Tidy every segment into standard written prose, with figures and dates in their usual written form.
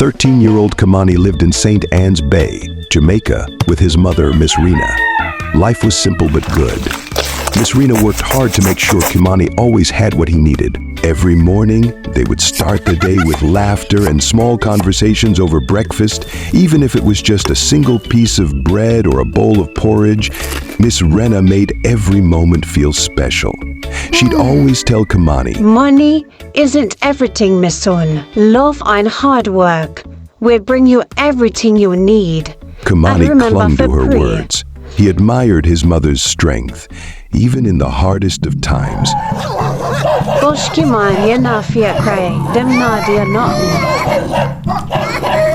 13-year-old Kamani lived in St. Anne's Bay, Jamaica, with his mother, Miss Rena. Life was simple but good. Miss Rena worked hard to make sure Kamani always had what he needed. Every morning, they would start the day with laughter and small conversations over breakfast, even if it was just a single piece of bread or a bowl of porridge. Miss Rena made every moment feel special. She'd always tell Kamani, "Money isn't everything, my son. Love and hard work will bring you everything you need." Kamani clung to her February. words. He admired his mother's strength, even in the hardest of times. Boshki man, you're not fear cry. Them not dear nothing.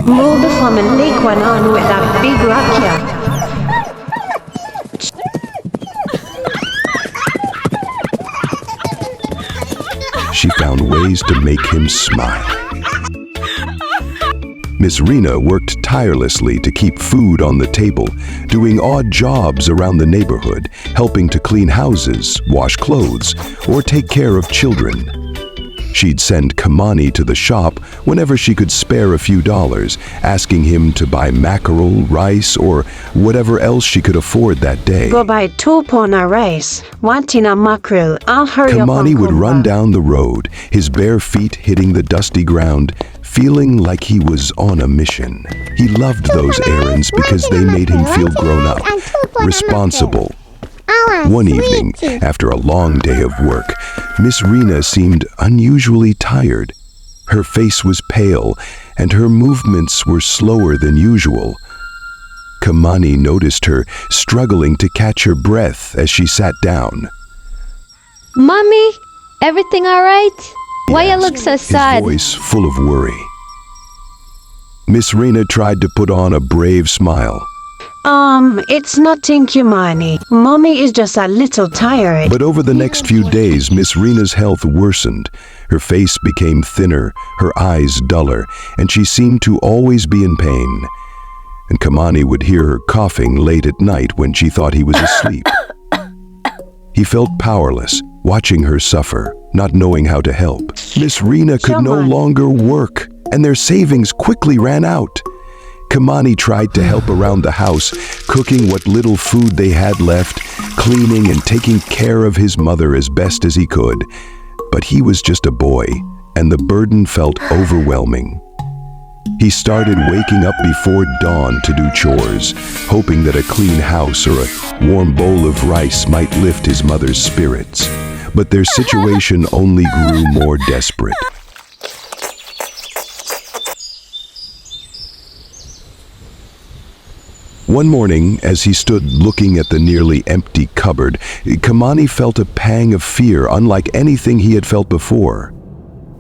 Move the farm and lake one on with that big rock here. She found ways to make him smile. Miss Rena worked tirelessly to keep food on the table, doing odd jobs around the neighborhood, helping to clean houses, wash clothes, or take care of children. She'd send Kamani to the shop whenever she could spare a few dollars, asking him to buy mackerel, rice, or whatever else she could afford that day. Go buy 2 pound of rice, 1 tin of mackerel. I'll hurry up. Kamani and would come run back. down the road, his bare feet hitting the dusty ground, feeling like he was on a mission. He loved those errands because they made him feel grown up, responsible. One evening, after a long day of work, Miss Rena seemed unusually tired. Her face was pale, and her movements were slower than usual. Kamani noticed her struggling to catch her breath as she sat down. Mommy, everything all right? He Why you asked, look so his sad? voice full of worry. Miss Rena tried to put on a brave smile, It's nothing, Kimani. Mommy is just a little tired. but over the next few days, Miss Rena's health worsened. Her face became thinner, her eyes duller, and she seemed to always be in pain. And Kamani would hear her coughing late at night when she thought he was asleep. He felt powerless, watching her suffer, not knowing how to help. Miss Rena could no Someone- longer work, and their savings quickly ran out. Kamani tried to help around the house, cooking what little food they had left, cleaning and taking care of his mother as best as he could. But he was just a boy, and the burden felt overwhelming. He started waking up before dawn to do chores, hoping that a clean house or a warm bowl of rice might lift his mother's spirits. But their situation only grew more desperate. One morning, as he stood looking at the nearly empty cupboard, Kamani felt a pang of fear unlike anything he had felt before.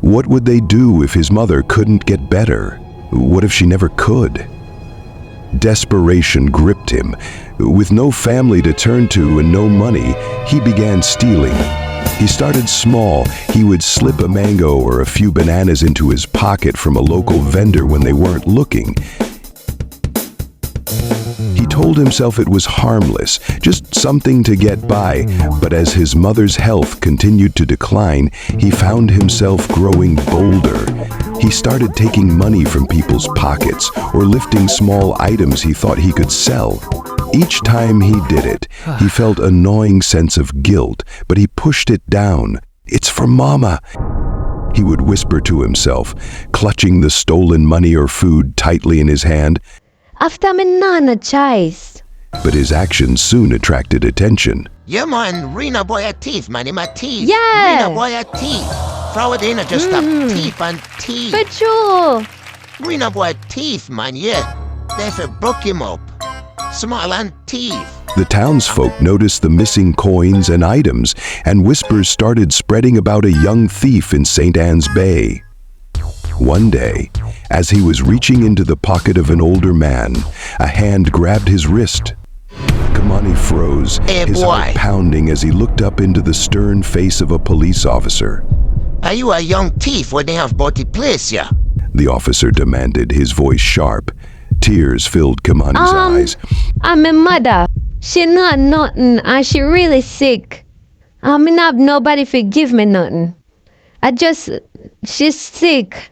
What would they do if his mother couldn't get better? What if she never could? Desperation gripped him. With no family to turn to and no money, he began stealing. He started small. He would slip a mango or a few bananas into his pocket from a local vendor when they weren't looking. He told himself it was harmless, just something to get by, but as his mother's health continued to decline, he found himself growing bolder. He started taking money from people's pockets or lifting small items he thought he could sell. Each time he did it, he felt a gnawing sense of guilt, but he pushed it down. "It's for Mama," he would whisper to himself, clutching the stolen money or food tightly in his hand. After me nana choice. But his actions soon attracted attention. Yeah, man, Rena boy a thief, man, him a thief. Yeah. Rena boy a thief. Throw it in and just stop thief and thief. For sure. Rena boy a thief, man, yeah. Therefore broke him up. Small and thief. The townsfolk noticed the missing coins and items, and whispers started spreading about a young thief in St. Anne's Bay. One day, as he was reaching into the pocket of an older man, a hand grabbed his wrist. Kamani froze, Hey, his boy. heart pounding as he looked up into the stern face of a police officer. Are you a young thief when they have bought the place, yeah? The officer demanded, his voice sharp. Tears filled Kamani's eyes. I'm my mother. She not nothing and she really sick. I mean, have nobody forgive me nothing. She's sick.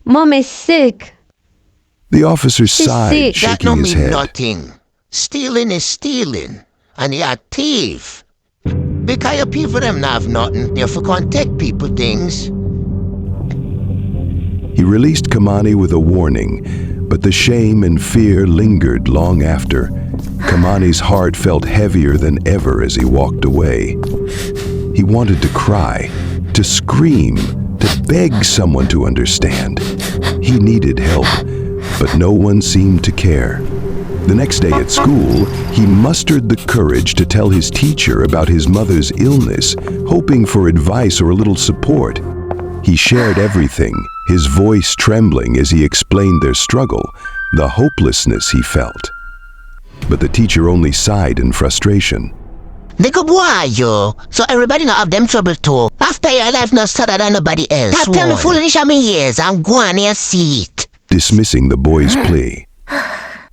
Mom is sick. The officer sighed, sick. That no shaking his mean head. nothing. Stealing is stealing. And you're a thief. Because your people them not have nothing, they for can't take people things. He released Kamani with a warning, but the shame and fear lingered long after. Kamani's heart felt heavier than ever as he walked away. He wanted to cry, to scream, to beg someone to understand. He needed help, but no one seemed to care. The next day at school, he mustered the courage to tell his teacher about his mother's illness, hoping for advice or a little support. He shared everything, his voice trembling as he explained their struggle, the hopelessness he felt. But the teacher only sighed in frustration. Nigga, why yo? So everybody not have them trouble too. After your life not sadder than nobody else. That tell me foolish of me years, I'm going to see it. Dismissing the boy's plea.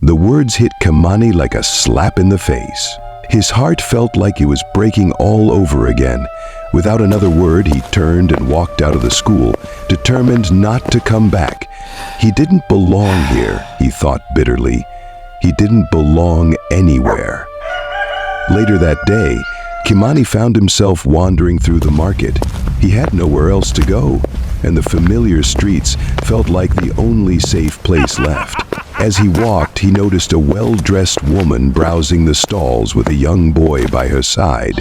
The words hit Kamani like a slap in the face. His heart felt like it was breaking all over again. Without another word, he turned and walked out of the school, determined not to come back. He didn't belong here, he thought bitterly. He didn't belong anywhere. Later that day, Kimani found himself wandering through the market. He had nowhere else to go, and the familiar streets felt like the only safe place left. As he walked, he noticed a well-dressed woman browsing the stalls with a young boy by her side.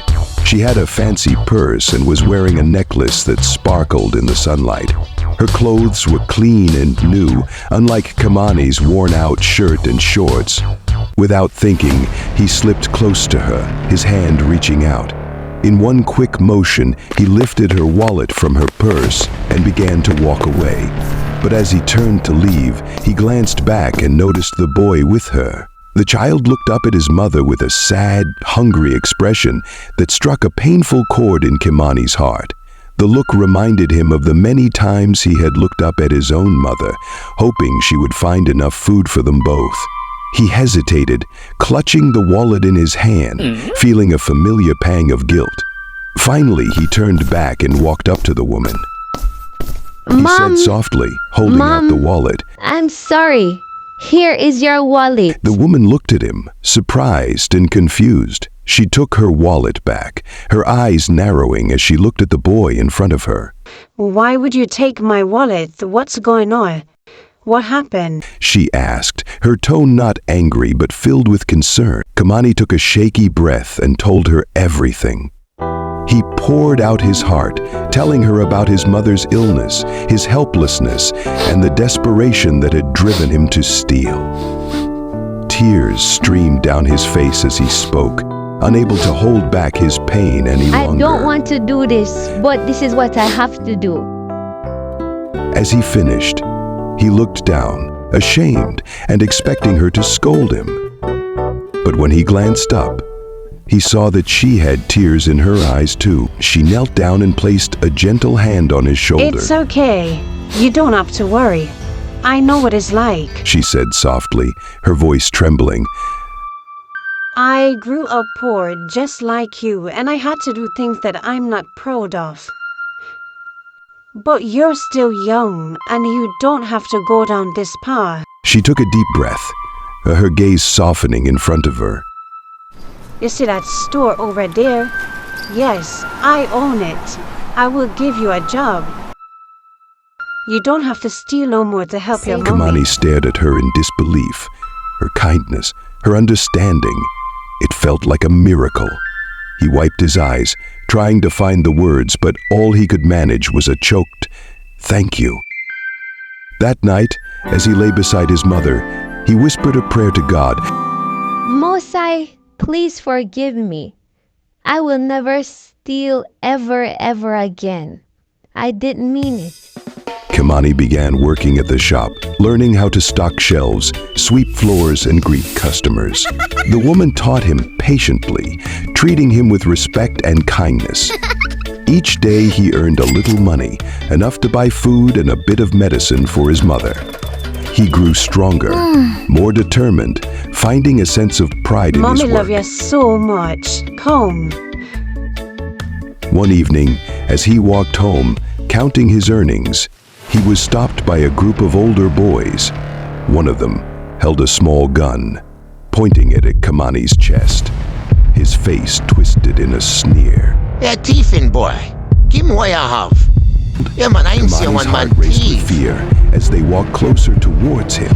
She had a fancy purse and was wearing a necklace that sparkled in the sunlight. Her clothes were clean and new, unlike Kamani's worn-out shirt and shorts. Without thinking, he slipped close to her, his hand reaching out. In one quick motion, he lifted her wallet from her purse and began to walk away. But as he turned to leave, he glanced back and noticed the boy with her. The child looked up at his mother with a sad, hungry expression that struck a painful chord in Kimani's heart. The look reminded him of the many times he had looked up at his own mother, hoping she would find enough food for them both. He hesitated, clutching the wallet in his hand, feeling a familiar pang of guilt. Finally, he turned back and walked up to the woman. He Mom, said softly, holding out the wallet. I'm sorry. Here is your wallet. The woman looked at him, surprised and confused. She took her wallet back, her eyes narrowing as she looked at the boy in front of her. Why would you take my wallet? What's going on? What happened? She asked, her tone not angry but filled with concern. Kamani took a shaky breath and told her everything. He poured out his heart, telling her about his mother's illness, his helplessness, and the desperation that had driven him to steal. Tears streamed down his face as he spoke, unable to hold back his pain any longer. I don't want to do this, but this is what I have to do. As he finished, he looked down, ashamed and expecting her to scold him. But when he glanced up, he saw that she had tears in her eyes too. She knelt down and placed a gentle hand on his shoulder. It's okay. You don't have to worry. I know what it's like. She said softly, her voice trembling. I grew up poor just like you, and I had to do things that I'm not proud of. But you're still young, and you don't have to go down this path. She took a deep breath, her gaze softening in front of her. You see that store over there? Yes, I own it. I will give you a job. You don't have to steal no more to help your mommy. Kamani stared at her in disbelief. Her kindness, her understanding. It felt like a miracle. He wiped his eyes, trying to find the words, but all he could manage was a choked, "Thank you." That night, as he lay beside his mother, he whispered a prayer to God. Mosai, please forgive me. I will never steal ever again. I didn't mean it. Kamani began working at the shop, learning how to stock shelves, sweep floors, and greet customers. The woman taught him patiently, treating him with respect and kindness. Each day he earned a little money, enough to buy food and a bit of medicine for his mother. He grew stronger, more determined, finding a sense of pride in his Mommy work. love you so much. Come. One evening, as he walked home, counting his earnings, he was stopped by a group of older boys. One of them held a small gun, pointing it at Kamani's chest. His face twisted in a sneer. Hey, thiefing boy. Give me what you have. Yeah, man, I ain't see Kamani's one man heart raced with thief. fear as they walked closer towards him.